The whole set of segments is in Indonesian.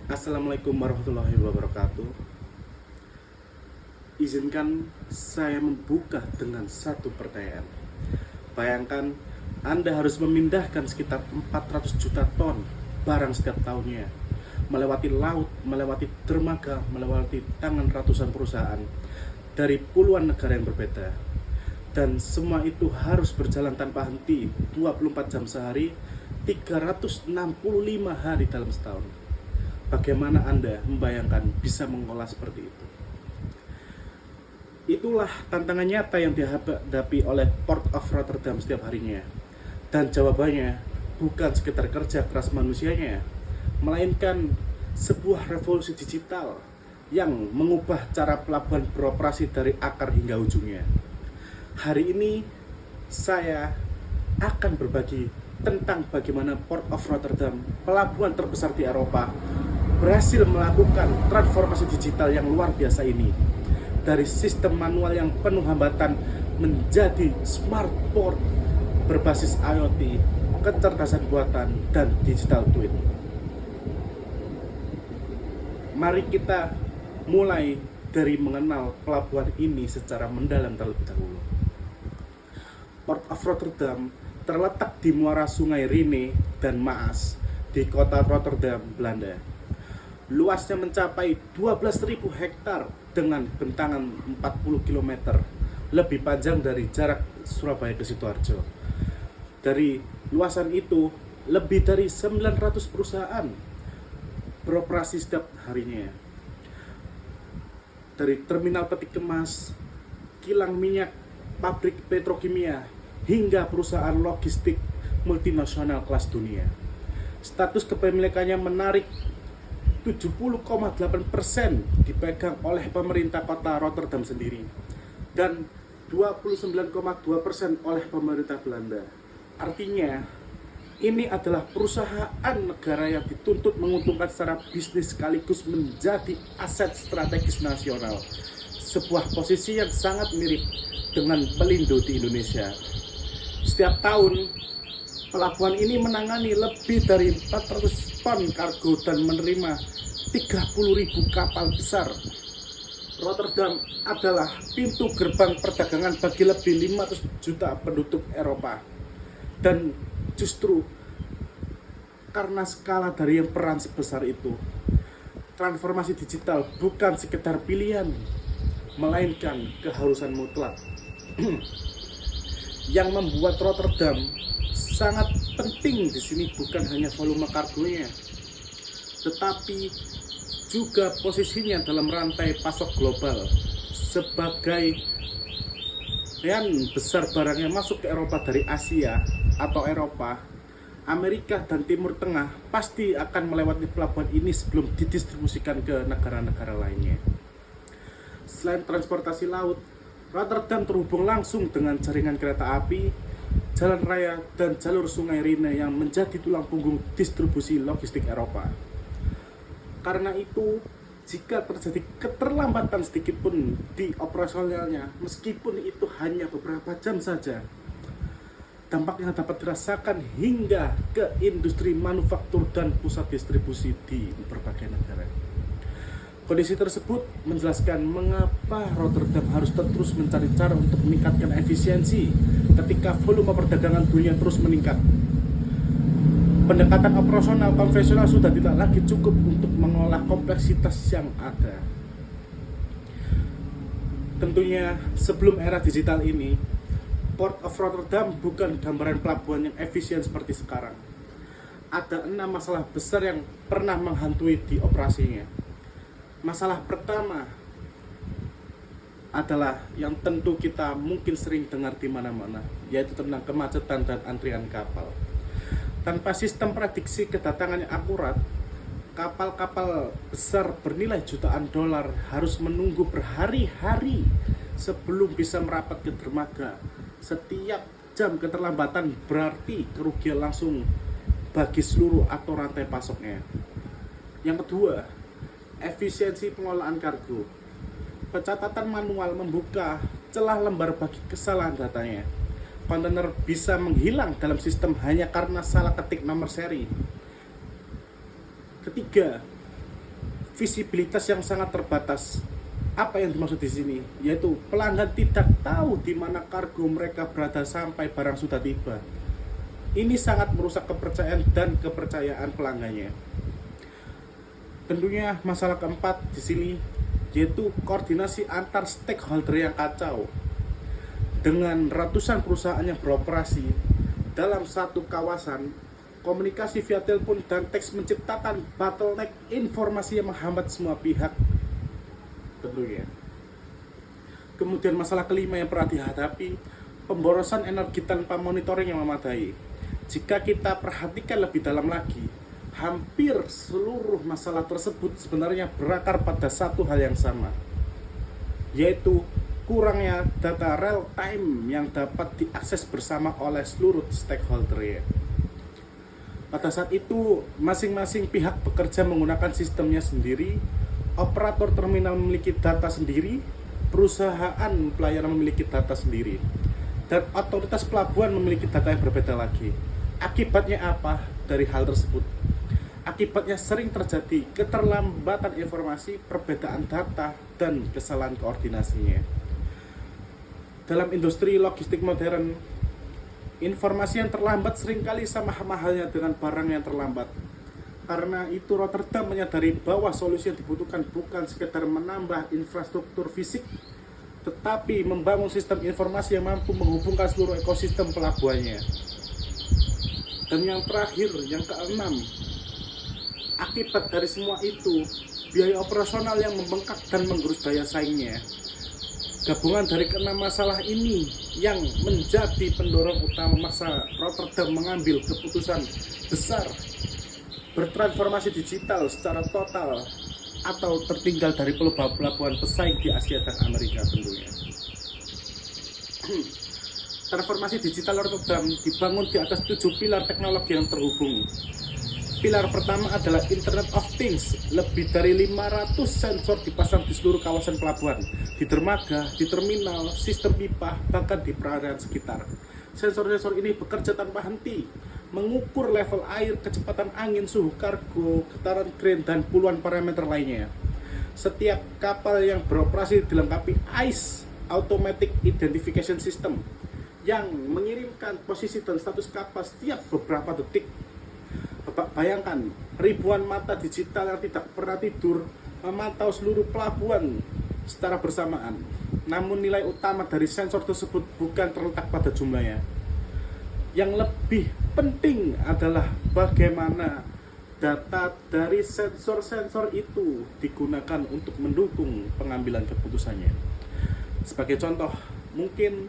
Assalamualaikum warahmatullahi wabarakatuh. Izinkan saya membuka dengan satu pertanyaan. Bayangkan Anda harus memindahkan sekitar 400 juta ton barang setiap tahunnya, melewati laut, melewati dermaga, melewati tangan ratusan perusahaan dari puluhan negara yang berbeda. Dan semua itu harus berjalan tanpa henti 24 jam sehari, 365 hari dalam setahun. Bagaimana Anda membayangkan bisa mengolah seperti itu? Itulah tantangan nyata yang dihadapi oleh Port of Rotterdam setiap harinya. Dan jawabannya bukan sekedar kerja keras manusianya, melainkan sebuah revolusi digital yang mengubah cara pelabuhan beroperasi dari akar hingga ujungnya. Hari ini saya akan berbagi tentang bagaimana Port of Rotterdam, pelabuhan terbesar di Eropa, berhasil melakukan transformasi digital yang luar biasa ini. Dari sistem manual yang penuh hambatan menjadi smart port berbasis IoT, kecerdasan buatan, dan digital twin. Mari kita mulai dari mengenal pelabuhan ini secara mendalam terlebih dahulu. Port of Rotterdam terletak di muara sungai Rhine dan Maas di kota Rotterdam, Belanda. Luasnya mencapai 12.000 hektar dengan bentangan 40 km, lebih panjang dari jarak Surabaya ke Sidoarjo. Dari luasan itu, lebih dari 900 perusahaan beroperasi setiap harinya. Dari terminal peti kemas, kilang minyak, pabrik petrokimia, hingga perusahaan logistik multinasional kelas dunia. Status kepemilikannya menarik, 70,8% dipegang oleh pemerintah kota Rotterdam sendiri dan 29,2% oleh pemerintah Belanda. Artinya, ini adalah perusahaan negara yang dituntut menguntungkan secara bisnis sekaligus menjadi aset strategis nasional. Sebuah posisi yang sangat mirip dengan Pelindo di Indonesia. Setiap tahun, pelabuhan ini menangani lebih dari 400 ton kargo dan menerima 30.000 kapal besar. Rotterdam adalah pintu gerbang perdagangan bagi lebih 500 juta penduduk Eropa. Dan justru karena skala dari yang peran sebesar itu, transformasi digital bukan sekedar pilihan, melainkan keharusan mutlak. Yang membuat Rotterdam sangat penting di sini bukan hanya volume kargonya, tetapi juga posisinya dalam rantai pasok global. Sebagai besar barangnya masuk ke Eropa dari Asia atau Eropa, Amerika dan Timur Tengah pasti akan melewati pelabuhan ini sebelum didistribusikan ke negara-negara lainnya. Selain transportasi laut, Rotterdam terhubung langsung dengan jaringan kereta api, jalan raya, dan jalur sungai Rhine yang menjadi tulang punggung distribusi logistik Eropa. Karena itu, jika terjadi keterlambatan sedikit pun di operasionalnya, meskipun itu hanya beberapa jam saja, dampaknya dapat dirasakan hingga ke industri manufaktur dan pusat distribusi di berbagai negara. Kondisi tersebut menjelaskan mengapa Rotterdam harus terus mencari cara untuk meningkatkan efisiensi ketika volume perdagangan dunia terus meningkat. Pendekatan operasional konvensional sudah tidak lagi cukup untuk mengolah kompleksitas yang ada. Tentunya sebelum era digital ini, Port of Rotterdam bukan gambaran pelabuhan yang efisien seperti sekarang. Ada 6 masalah besar yang pernah menghantui di operasinya. Masalah pertama adalah yang tentu kita mungkin sering dengar di mana-mana, yaitu tentang kemacetan dan antrian kapal. Tanpa sistem prediksi kedatangan yang akurat, kapal-kapal besar bernilai jutaan dolar harus menunggu berhari-hari sebelum bisa merapat ke dermaga. Setiap jam keterlambatan berarti kerugian langsung bagi seluruh atau rantai pasoknya. Yang kedua, efisiensi pengolahan kargo. Pencatatan manual membuka celah lembar bagi kesalahan datanya. Kontainer bisa menghilang dalam sistem hanya karena salah ketik nomor seri. Ketiga, visibilitas yang sangat terbatas. Apa yang dimaksud di sini? Yaitu pelanggan tidak tahu di mana kargo mereka berada sampai barang sudah tiba. Ini sangat merusak kepercayaan dan kepercayaan pelanggannya. Tentunya masalah keempat di sini yaitu koordinasi antar stakeholder yang kacau. Dengan ratusan perusahaan yang beroperasi dalam satu kawasan, komunikasi via telepon dan teks menciptakan bottleneck informasi yang menghambat semua pihak. Tentunya. Kemudian masalah kelima yang pernah dihadapi, pemborosan energi tanpa monitoring yang memadai. Jika kita perhatikan lebih dalam lagi, hampir seluruh masalah tersebut sebenarnya berakar pada satu hal yang sama, yaitu kurangnya data real time yang dapat diakses bersama oleh seluruh stakeholder. Pada saat itu, masing-masing pihak bekerja menggunakan sistemnya sendiri. Operator terminal memiliki data sendiri, perusahaan pelayanan memiliki data sendiri, dan otoritas pelabuhan memiliki data yang berbeda lagi. Akibatnya apa dari hal tersebut? Akibatnya sering terjadi keterlambatan informasi, perbedaan data, dan kesalahan koordinasinya. Dalam industri logistik modern, informasi yang terlambat seringkali sama halnya dengan barang yang terlambat. Karena itu Rotterdam menyadari bahwa solusi yang dibutuhkan bukan sekedar menambah infrastruktur fisik, tetapi membangun sistem informasi yang mampu menghubungkan seluruh ekosistem pelabuhannya. Dan yang terakhir, yang keenam, akibat dari semua itu, biaya operasional yang membengkak dan menggerus daya saingnya. Gabungan dari keenam masalah ini yang menjadi pendorong utama memaksa Rotterdam mengambil keputusan besar bertransformasi digital secara total atau tertinggal dari pelabuhan pesaing di Asia dan Amerika tentunya. Transformasi digital Rotterdam dibangun di atas 7 pilar teknologi yang terhubung. Pilar pertama adalah Internet of Things. Lebih dari 500 sensor dipasang di seluruh kawasan pelabuhan, di dermaga, di terminal, sistem pipa, bahkan di perairan sekitar. Sensor-sensor ini bekerja tanpa henti, mengukur level air, kecepatan angin, suhu kargo, getaran kren, dan puluhan parameter lainnya. Setiap kapal yang beroperasi dilengkapi ICE, Automatic Identification System, yang mengirimkan posisi dan status kapal setiap beberapa detik. Bapak bayangkan, ribuan mata digital yang tidak pernah tidur memantau seluruh pelabuhan secara bersamaan. Namun nilai utama dari sensor tersebut bukan terletak pada jumlahnya. Yang lebih penting adalah bagaimana data dari sensor-sensor itu digunakan untuk mendukung pengambilan keputusannya. Sebagai contoh, mungkin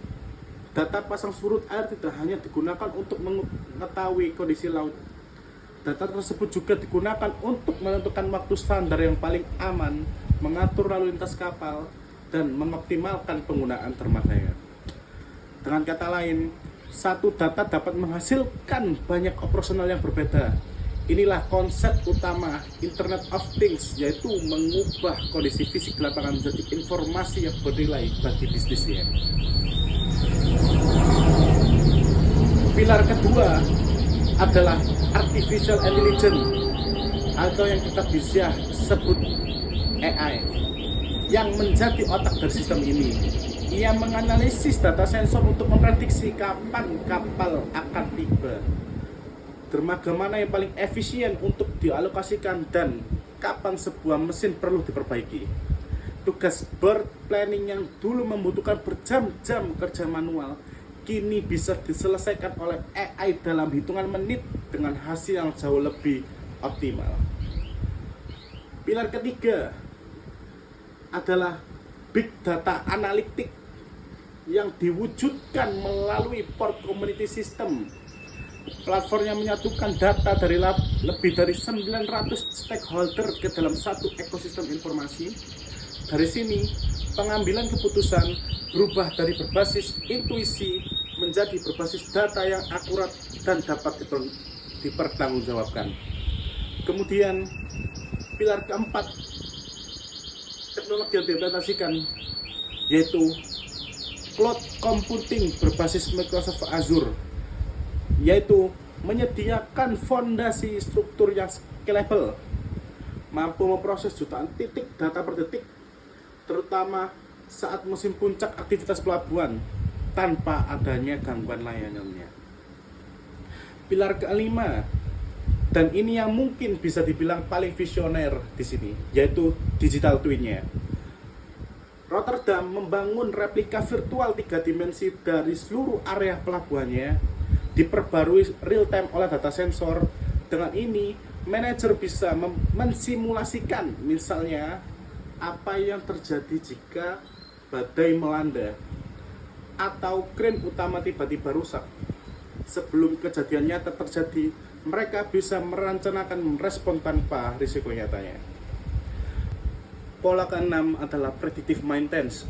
data pasang surut air tidak hanya digunakan untuk mengetahui kondisi laut. Data tersebut juga digunakan untuk menentukan waktu standar yang paling aman, mengatur lalu lintas kapal, dan mengoptimalkan penggunaan dermaganya. Dengan kata lain, satu data dapat menghasilkan banyak operasional yang berbeda. Inilah konsep utama Internet of Things, yaitu mengubah kondisi fisik di lapangan menjadi informasi yang bernilai bagi bisnisnya. Pilar kedua adalah Artificial Intelligence, atau yang kita bisa sebut AI, yang menjadi otak dari sistem ini. Ia menganalisis data sensor untuk memprediksi kapan kapal akan tiba, dermaga mana yang paling efisien untuk dialokasikan, dan kapan sebuah mesin perlu diperbaiki. Tugas bird planning yang dulu membutuhkan berjam-jam kerja manual, kini bisa diselesaikan oleh AI dalam hitungan menit dengan hasil yang jauh lebih optimal. Pilar ketiga adalah Big Data Analytics yang diwujudkan melalui Port Community System. Platform yang menyatukan data dari lebih dari 900 stakeholder ke dalam satu ekosistem informasi. Dari sini, pengambilan keputusan berubah dari berbasis intuisi menjadi berbasis data yang akurat dan dapat dipertanggungjawabkan. Kemudian, pilar keempat teknologi yang diimplementasikan yaitu cloud computing berbasis Microsoft Azure, yaitu menyediakan fondasi struktur yang scalable, mampu memproses jutaan titik data per detik, terutama saat musim puncak aktivitas pelabuhan tanpa adanya gangguan layanannya. Pilar kelima, dan ini yang mungkin bisa dibilang paling visioner di sini, yaitu digital twin-nya. Rotterdam membangun replika virtual 3 dimensi dari seluruh area pelabuhannya, diperbarui real time oleh data sensor. Dengan ini, manajer bisa mensimulasikan misalnya apa yang terjadi jika badai melanda atau kren utama tiba-tiba rusak. Sebelum kejadian nyata terjadi, mereka bisa merencanakan merespon tanpa risiko nyatanya. Pola keenam adalah predictive maintenance.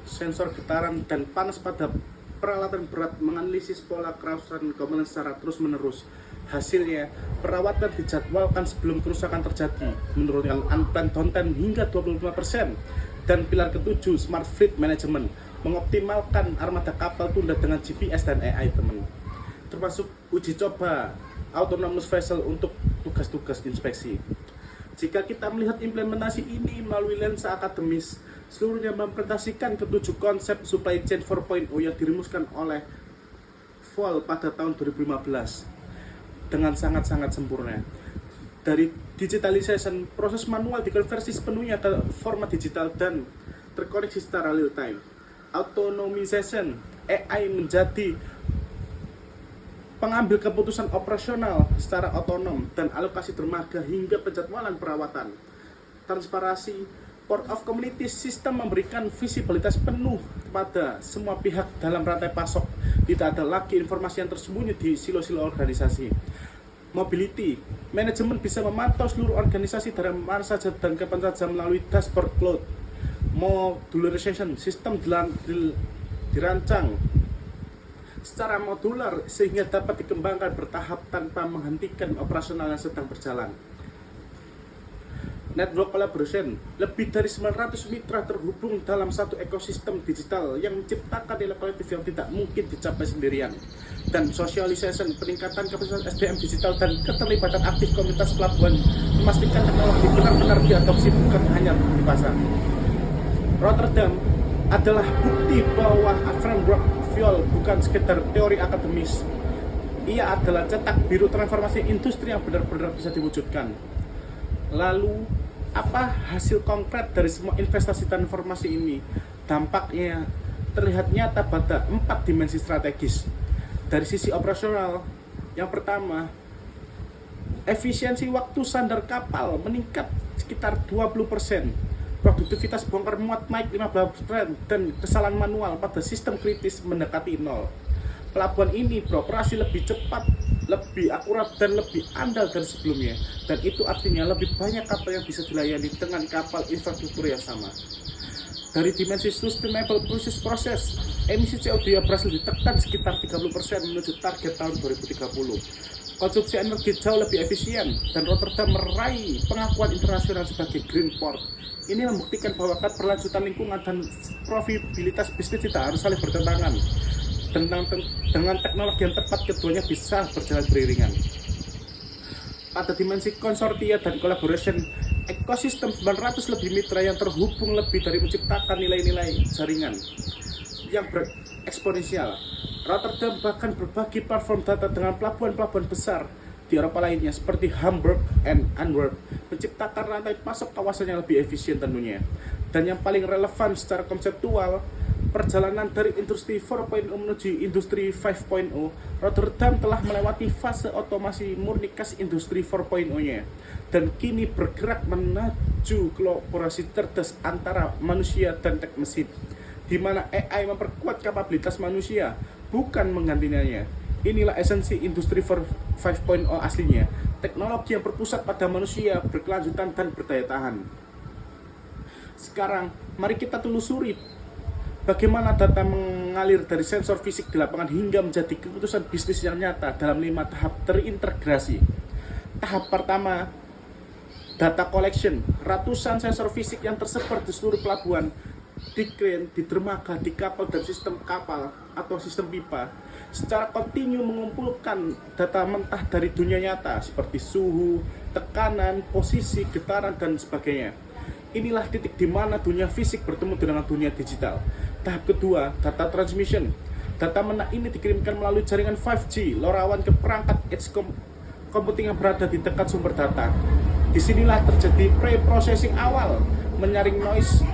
Sensor getaran dan panas pada peralatan berat menganalisis pola kerusakan komponen secara terus-menerus. Hasilnya, perawatan dijadwalkan sebelum kerusakan terjadi, menurunkan unplanned downtime hingga 25%. Dan pilar ketujuh, smart fleet management, mengoptimalkan armada kapal tunda dengan GPS dan AI, teman. Termasuk uji coba autonomous vessel untuk tugas-tugas inspeksi. Jika kita melihat implementasi ini melalui lensa akademis, seluruhnya mempresentasikan ketujuh konsep supply chain 4.0 yang dirumuskan oleh Vol pada tahun 2015 dengan sangat-sangat sempurna. Dari digitalization, proses manual dikonversi sepenuhnya ke format digital dan terkoneksi secara real time. Autonomization, AI menjadi pengambil keputusan operasional secara otonom dan alokasi dermaga hingga penjadwalan perawatan. Transparansi, Port of Communities sistem memberikan visibilitas penuh kepada semua pihak dalam rantai pasok. Tidak ada lagi informasi yang tersembunyi di silo-silo organisasi. Mobility, manajemen bisa memantau seluruh organisasi dari mana saja dan kapan saja melalui dashboard cloud. Modularization, sistem dirancang secara modular sehingga dapat dikembangkan bertahap tanpa menghentikan operasional yang sedang berjalan. Network collaboration, lebih dari 900 mitra terhubung dalam satu ekosistem digital yang menciptakan nilai kolektif yang tidak mungkin dicapai sendirian. Dan socialization, peningkatan kapasitas SDM digital dan keterlibatan aktif komunitas pelabuhan memastikan teknologi benar-benar diadopsi bukan hanya di pasar. Rotterdam adalah bukti bahwa framework fuel bukan sekedar teori akademis. Ia adalah cetak biru transformasi industri yang benar-benar bisa diwujudkan. Lalu, apa hasil konkret dari semua investasi dan informasi ini? Dampaknya terlihat nyata pada 4 dimensi strategis. Dari sisi operasional, yang pertama, efisiensi waktu sandar kapal meningkat sekitar 20%. Produktivitas bongkar muat naik 15% dan kesalahan manual pada sistem kritis mendekati 0. Pelabuhan ini beroperasi lebih cepat, lebih akurat dan lebih andal dari sebelumnya, dan itu artinya lebih banyak kapal yang bisa dilayani dengan kapal infrastruktur yang sama. Dari dimensi sustainable proses, emisi CO2 yang berhasil ditekan sekitar 30% menuju target tahun 2030. Konsumsi energi jauh lebih efisien, dan Rotterdam meraih pengakuan internasional sebagai Green Port. Ini membuktikan bahwa keberlanjutan lingkungan dan profitabilitas bisnis tidak harus saling bertentangan. Dengan teknologi yang tepat, keduanya bisa berjalan beriringan. Pada dimensi konsortia dan collaboration, ekosistem 900 lebih mitra yang terhubung lebih dari menciptakan nilai-nilai jaringan yang bereksponensial. Rotterdam bahkan berbagi platform data dengan pelabuhan-pelabuhan besar di Eropa lainnya seperti Hamburg dan Antwerp, menciptakan rantai pasok kawasan yang lebih efisien tentunya. Dan yang paling relevan secara konseptual, perjalanan dari industri 4.0 menuju industri 5.0, Rotterdam telah melewati fase otomasi murni khas industri 4.0-nya dan kini bergerak menuju kolaborasi cerdas antara manusia dan teknik mesin, di mana AI memperkuat kapabilitas manusia, bukan menggantinya. Inilah esensi industri 5.0 aslinya, teknologi yang berpusat pada manusia, berkelanjutan dan berdaya tahan. Sekarang, mari kita telusuri bagaimana data mengalir dari sensor fisik di lapangan hingga menjadi keputusan bisnis yang nyata dalam 5 tahap terintegrasi. Tahap pertama, data collection. Ratusan sensor fisik yang tersebar di seluruh pelabuhan, di kren, di dermaga, di kapal dan sistem kapal atau sistem pipa secara kontinu mengumpulkan data mentah dari dunia nyata seperti suhu, tekanan, posisi, getaran, dan sebagainya. Inilah titik di mana dunia fisik bertemu dengan dunia digital. Tahap kedua, data transmission. Data menak ini dikirimkan melalui jaringan 5G, LoRaWAN ke perangkat edge computing yang berada di dekat sumber data. Disinilah terjadi pre-processing awal, menyaring noise,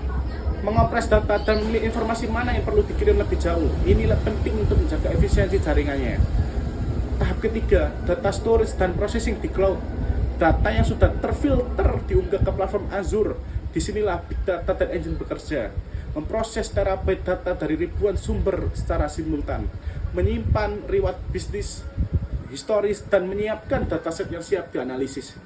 mengompres data, dan memilih informasi mana yang perlu dikirim lebih jauh. Inilah penting untuk menjaga efisiensi jaringannya. Tahap ketiga, data storage dan processing di cloud. Data yang sudah terfilter diunggah ke platform Azure. Disinilah Big Data dan Engine bekerja, memproses terabyte data dari ribuan sumber secara simultan, menyimpan riwayat bisnis, historis, dan menyiapkan dataset yang siap dianalisis.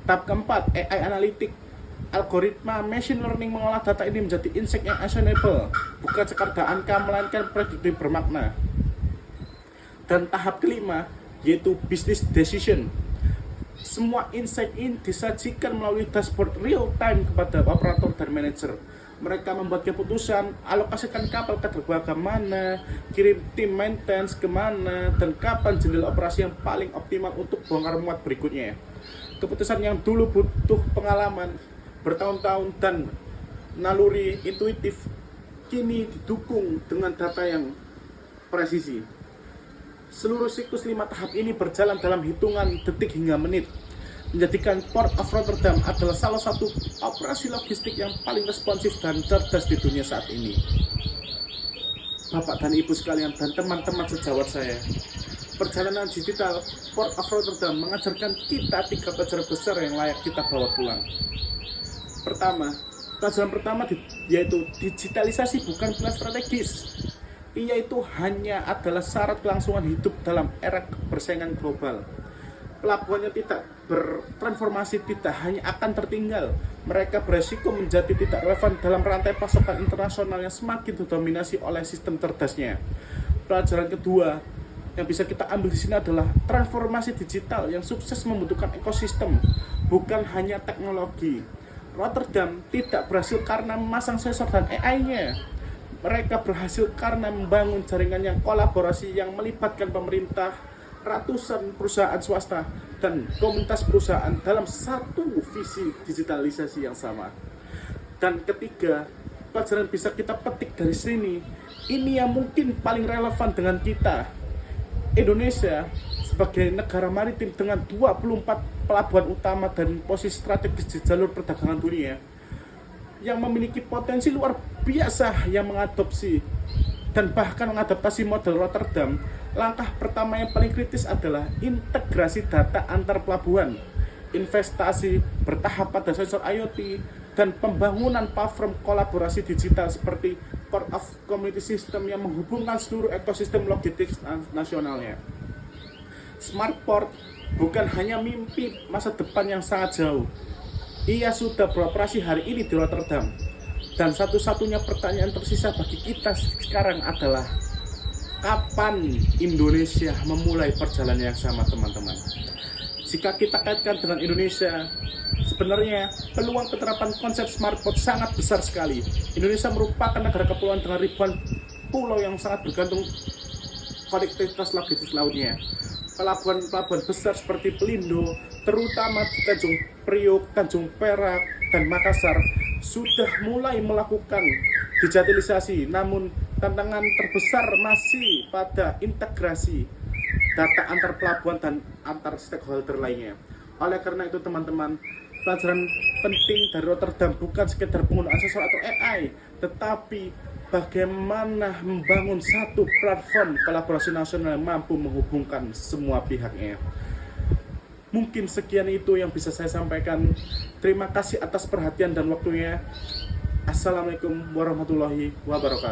Tahap keempat, AI Analytics. Algoritma machine learning mengolah data ini menjadi insight yang actionable, bukan sekadar angka, melainkan prediktif bermakna. Dan tahap kelima, yaitu business decision. Semua insight ini disajikan melalui dashboard real time kepada operator dan manajer. Mereka membuat keputusan, alokasikan kapal ke dermaga mana, kirim tim maintenance kemana, dan kapan jendela operasi yang paling optimal untuk bongkar muat berikutnya. Keputusan yang dulu butuh pengalaman bertahun-tahun dan naluri intuitif, kini didukung dengan data yang presisi. Seluruh siklus 5 tahap ini berjalan dalam hitungan detik hingga menit, menjadikan Port of Rotterdam adalah salah satu operasi logistik yang paling responsif dan cerdas di dunia saat ini. Bapak dan Ibu sekalian dan teman-teman sejawat saya, perjalanan digital Port of Rotterdam mengajarkan kita 3 pelajaran besar yang layak kita bawa pulang. Pelajaran pertama yaitu digitalisasi bukan pilihan strategis. Ia itu hanya adalah syarat kelangsungan hidup dalam era persaingan global. Pelabuhannya tidak bertransformasi tidak hanya akan tertinggal, mereka beresiko menjadi tidak relevan dalam rantai pasokan internasional yang semakin didominasi oleh sistem cerdasnya. Pelajaran kedua yang bisa kita ambil di sini adalah transformasi digital yang sukses membutuhkan ekosistem, bukan hanya teknologi. Rotterdam tidak berhasil karena memasang sensor dan AI-nya. Mereka berhasil karena membangun jaringan yang kolaborasi yang melibatkan pemerintah, ratusan perusahaan swasta, dan komunitas perusahaan dalam satu visi digitalisasi yang sama. Dan ketiga, pelajaran bisa kita petik dari sini, ini yang mungkin paling relevan dengan kita. Indonesia sebagai negara maritim dengan 24 pelabuhan utama dan posisi strategis di jalur perdagangan dunia, yang memiliki potensi luar biasa yang mengadopsi dan bahkan mengadaptasi model Rotterdam. Langkah pertama yang paling kritis adalah integrasi data antar pelabuhan, investasi bertahap pada sensor IoT, dan pembangunan platform kolaborasi digital seperti Port of Community System yang menghubungkan seluruh ekosistem logistik nasionalnya. Smart Port bukan hanya mimpi masa depan yang sangat jauh. Ia sudah beroperasi hari ini di Rotterdam. Dan satu-satunya pertanyaan tersisa bagi kita sekarang adalah, kapan Indonesia memulai perjalanan yang sama, teman-teman? Jika kita kaitkan dengan Indonesia, sebenarnya peluang penerapan konsep Smart Port sangat besar sekali. Indonesia merupakan negara kepulauan dengan ribuan pulau yang sangat bergantung konektivitas logistik lautnya. Pelabuhan-pelabuhan besar seperti Pelindo, terutama di Tanjung Priok, Tanjung Perak, dan Makassar, sudah mulai melakukan digitalisasi, namun tantangan terbesar masih pada integrasi data antar pelabuhan dan antar stakeholder lainnya. Oleh karena itu, teman-teman, pelajaran penting dari Rotterdam bukan sekedar penggunaan sensor atau AI, tetapi bagaimana membangun satu platform kolaborasi nasional yang mampu menghubungkan semua pihaknya. Mungkin sekian itu yang bisa saya sampaikan. Terima kasih atas perhatian dan waktunya. Assalamualaikum warahmatullahi wabarakatuh.